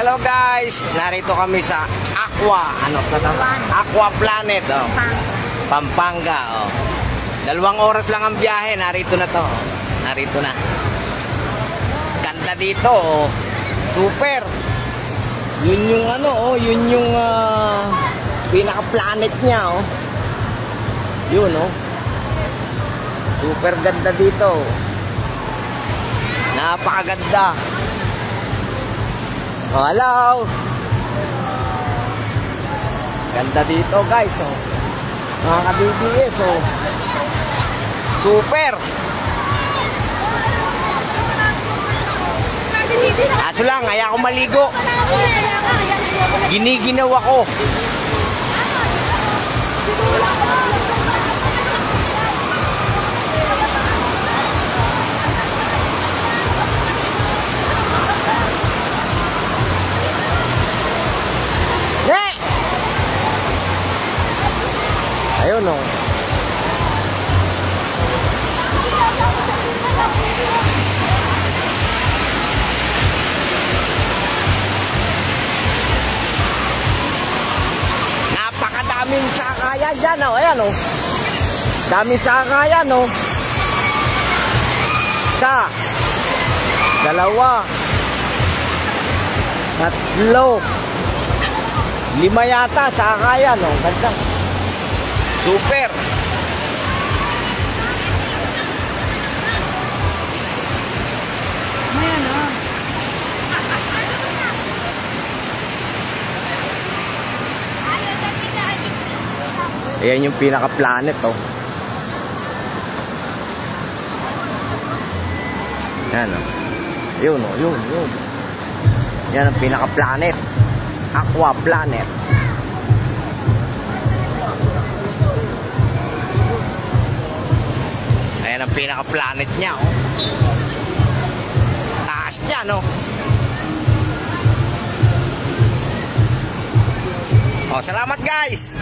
Hello guys, narito kami sa Aqua Planet, oh. Pampanga, oh. 2 oras lang ang biyahe, narito na to. Narito na. Ganda dito, oh. Super. Yun yung yun yung pinaka-planet niya, oh. Yun, oh. Super ganda dito. Napakaganda. Oh, hello. Ganda dito, guys, oh. Mga ka-BBS, oh. Super. Kaso lang, ayaw ko maligo. Giniginaw ako. Ayun, oh. Napakadaming sakayan dyan, oh. Ayan, oh. Daming sakayan, oh. 1, 2, 3, 5 yata sakayan, oh. Ganda. Super. Ayan, oh. Ayan yung pinaka-planet, oh. Ayan, oh. Yun, oh. Yun. Yan ang pinaka-planet. Aqua Planet. Ayan ang pinaka-planet niya, oh. Taas niya, no? Oh, salamat guys!